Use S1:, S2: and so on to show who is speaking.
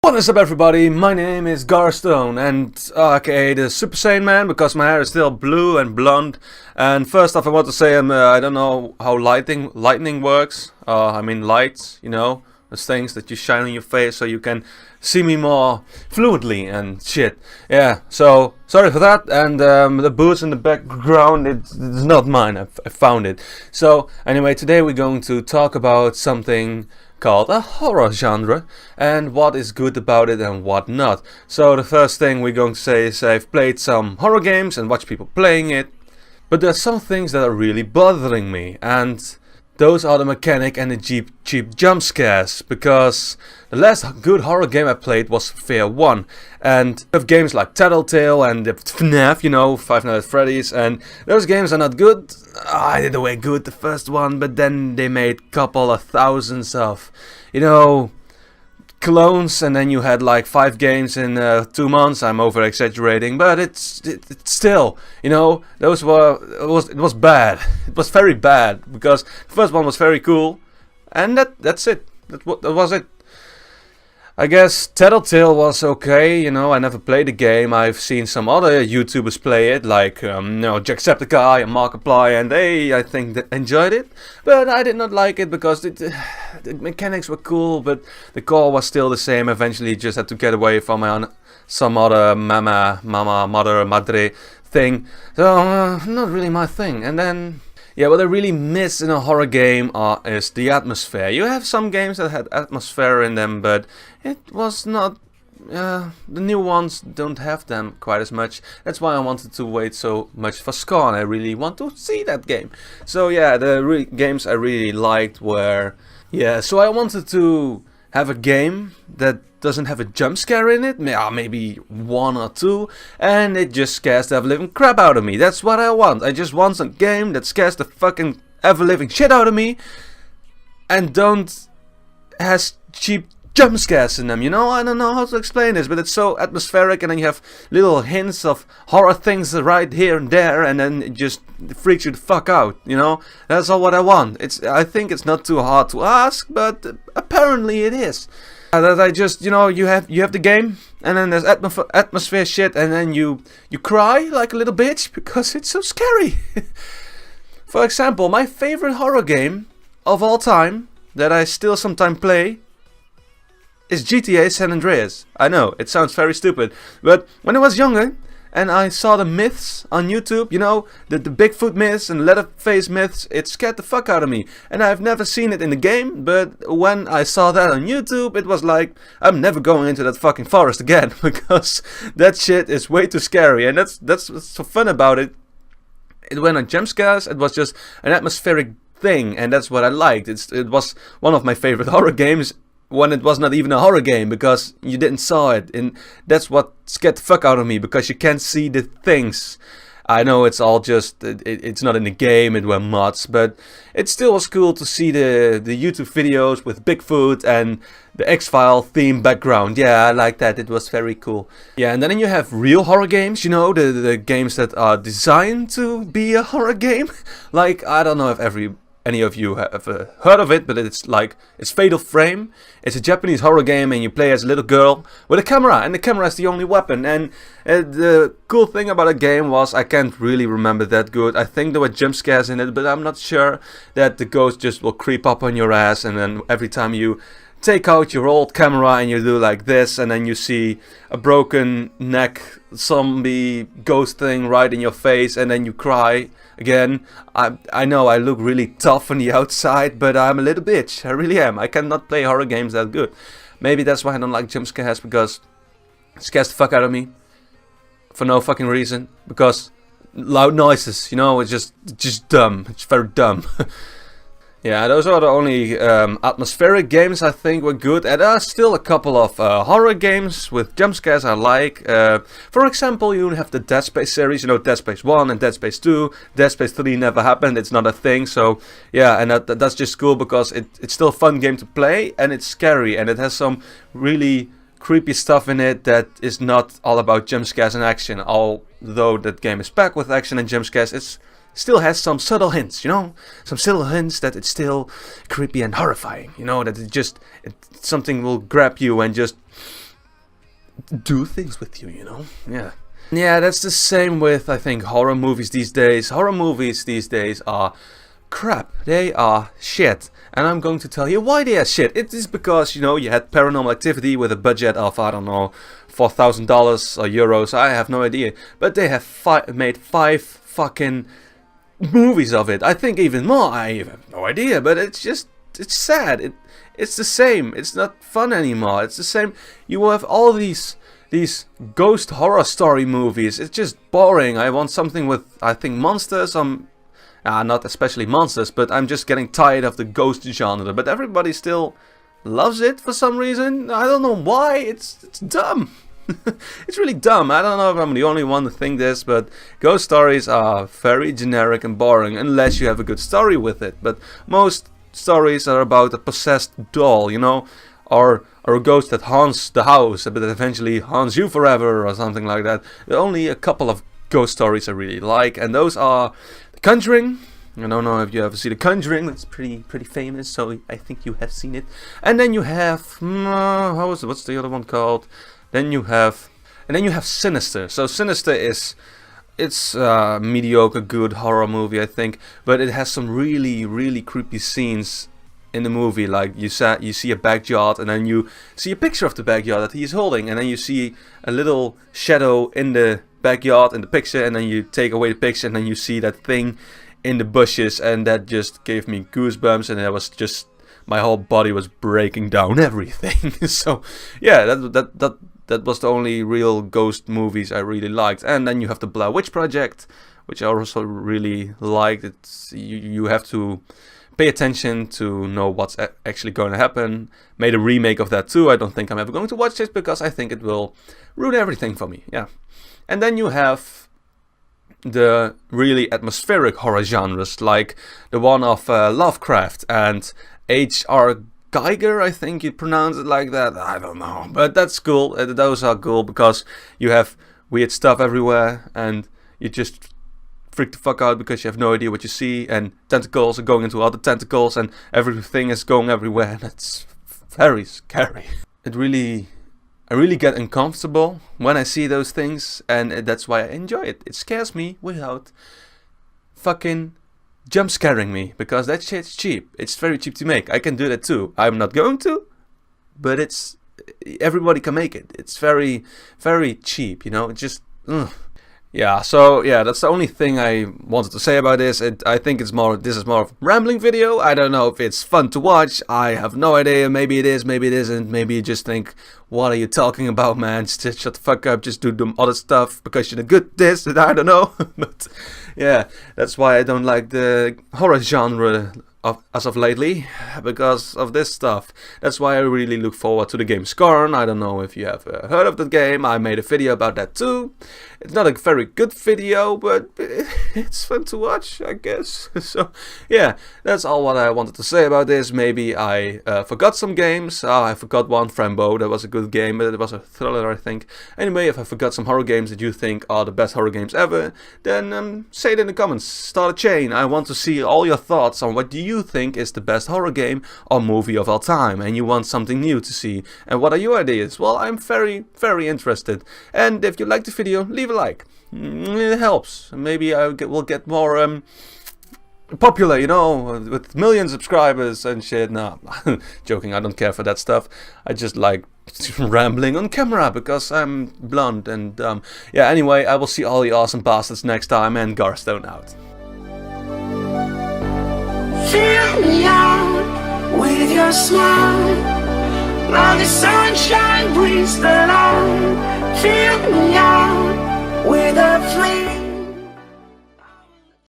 S1: What is up, everybody? My name is GarthStone, and aka the Super Saiyan Man, because my hair is still blue and blonde. And first off, I want to say I don't know how lightning works. I mean lights, you know, those things that you shine on your face so you can see me more fluently and shit. Yeah, so sorry for that. And the boots in the background, it's not mine. I found it. So anyway, today we're going to talk about something called a horror genre and what is good about it and what not. So the first thing we're going to say is I've played some horror games and watched people playing it, but there's some things that are really bothering me, and those are the mechanic and the cheap jump scares, because the last good horror game I played was F.E.A.R. 1, and you have games like Tattletale and FNAF, you know, Five Nights at Freddy's, and those games are not good. I did away good the first one, but then they made a couple of thousands of, you know, clones, and then you had like 5 games in 2 months. I'm over exaggerating, but it's still, you know, it was bad. It was very bad, because the first one was very cool, and that's it. That was it. I guess Tattletale was okay, you know. I never played the game. I've seen some other YouTubers play it, like you know, Jacksepticeye and Markiplier, and they, I think, enjoyed it. But I did not like it because the mechanics were cool, but the core was still the same. Eventually, just had to get away from some other madre thing. So not really my thing. And then, yeah, what I really miss in a horror game is the atmosphere. You have some games that had atmosphere in them, but it was not. The new ones don't have them quite as much. That's why I wanted to wait so much for Scorn. I really want to see that game. So yeah, the games I really liked were, yeah. So I wanted to have a game that doesn't have a jump scare in it, maybe 1 or 2, and it just scares the ever-living crap out of me. That's what I want. I just want a game that scares the fucking ever-living shit out of me, and has cheap jump scares in them, you know? I don't know how to explain this, but it's so atmospheric, and then you have little hints of horror things right here and there, and then it just freaks you the fuck out, you know? That's all what I want. I think it's not too hard to ask, but apparently it is. That I just, you know, you have the game, and then there's atmosphere shit, and then you cry like a little bitch because it's so scary. For example, my favorite horror game of all time that I still sometimes play is GTA San Andreas. I know, it sounds very stupid, but when I was younger and I saw the myths on YouTube, you know, the Bigfoot myths and Leatherface myths, it scared the fuck out of me. And I've never seen it in the game, but when I saw that on YouTube, it was like, I'm never going into that fucking forest again, because that shit is way too scary. And that's what's so fun about it. It went on jump scares, it was just an atmospheric thing, and that's what I liked. It was one of my favorite horror games, when it was not even a horror game, because you didn't saw it, and that's what scared the fuck out of me, because you can't see the things. I know it's all just, it's not in the game, it were mods, but it still was cool to see the YouTube videos with Bigfoot and the X-File theme background. Yeah, I like that, it was very cool. Yeah, and then you have real horror games, you know, the games that are designed to be a horror game. Like, I don't know if any of you have heard of it, but it's Fatal Frame. It's a Japanese horror game, and you play as a little girl with a camera, and the camera is the only weapon. And the cool thing about the game was, I can't really remember that good. I think there were jump scares in it, but I'm not sure that the ghost just will creep up on your ass, and then every time you take out your old camera and you do like this, and then you see a broken neck zombie ghost thing right in your face, and then you cry again. I know I look really tough on the outside, but I'm a little bitch. I really am. I cannot play horror games that good. Maybe that's why I don't like jump scares, because it scares the fuck out of me for no fucking reason. Because loud noises, you know, it's just dumb. It's very dumb. Yeah, those are the only atmospheric games I think were good. And there are still a couple of horror games with jump scares I like. For example, you have the Dead Space series, you know, Dead Space 1 and Dead Space 2. Dead Space 3 never happened, it's not a thing. So yeah, and that's just cool, because it's still a fun game to play, and it's scary, and it has some really creepy stuff in it that is not all about jump scares and action. Although that game is packed with action and jump scares, it's still has some subtle hints, you know, some subtle hints that it's still creepy and horrifying, you know, that something will grab you and just do things with you, you know? Yeah. Yeah, that's the same with, I think, horror movies these days. Horror movies these days are crap. They are shit. And I'm going to tell you why they are shit. It is because, you know, you had Paranormal Activity with a budget of, I don't know, $4,000 or euros. I have no idea. But they have made 5 fucking movies of it. I think even more. I have no idea. But it's just, it's sad. It's the same. It's not fun anymore. It's the same. You have all these ghost horror story movies. It's just boring. I want something with, I think, monsters. Not especially monsters, but I'm just getting tired of the ghost genre. But everybody still loves it for some reason. I don't know why. It's dumb. It's really dumb. I don't know if I'm the only one to think this, but ghost stories are very generic and boring unless you have a good story with it. But most stories are about a possessed doll, you know, or a ghost that haunts the house, but that eventually haunts you forever or something like that. There are only a couple of ghost stories I really like, and those are The Conjuring. I don't know if you ever see The Conjuring. It's pretty famous, so I think you have seen it. And then you have what's the other one called? Then you have Sinister. So Sinister it's a mediocre good horror movie, I think, but it has some really creepy scenes in the movie. Like you see a backyard, and then you see a picture of the backyard that he is holding, and then you see a little shadow in the backyard in the picture, and then you take away the picture, and then you see that thing in the bushes, and that just gave me goosebumps, and it was just, my whole body was breaking down everything. So yeah, that was the only real ghost movies I really liked. And then you have the Blair Witch Project, which I also really liked. It's you have to pay attention to know what's actually going to happen. Made a remake of that too. I don't think I'm ever going to watch it because I think it will ruin everything for me. Yeah. And then you have the really atmospheric horror genres, like the one of Lovecraft and H.R. Geiger, I think you pronounce it like that. I don't know, but that's cool. Those are cool because you have weird stuff everywhere, and you just freak the fuck out because you have no idea what you see, and tentacles are going into other tentacles, and everything is going everywhere, and it's very scary. I really get uncomfortable when I see those things, and that's why I enjoy it. It scares me without fucking jump scaring me, because that shit's cheap. It's very cheap to make. I can do that too. I'm not going to, but everybody can make it. It's very cheap, you know. It just yeah. So yeah, that's the only thing I wanted to say about this. I think this is more of a rambling video. I don't know if it's fun to watch. I have no idea. Maybe it is, maybe it isn't. Maybe you just think, what are you talking about, man? Just shut the fuck up. Just do the other stuff because you're good at this. I don't know. But yeah, that's why I don't like the horror genre as of lately, because of this stuff. That's why I really look forward to the game Scorn. I don't know if you have heard of the game. I made a video about that too. It's not a very good video, but it's fun to watch, I guess. So yeah, that's all what I wanted to say about this. Maybe I forgot some games. I forgot one, Frambo. That was a good game, but it was a thriller, I think. Anyway, if I forgot some horror games that you think are the best horror games ever, then say it in the comments. Start a chain. I want to see all your thoughts on what do you think is the best horror game or movie of all time, and you want something new to see. And what are your ideas? Well, I'm very interested. And if you like the video, leave a like. It helps. Maybe we'll get more popular, you know, with million subscribers and shit. No, joking. I don't care for that stuff. I just like rambling on camera because I'm blonde and dumb. Yeah, anyway, I will see all you awesome bastards next time, and GarthStone out.
S2: Fill me out with your smile. Now the sunshine brings the light.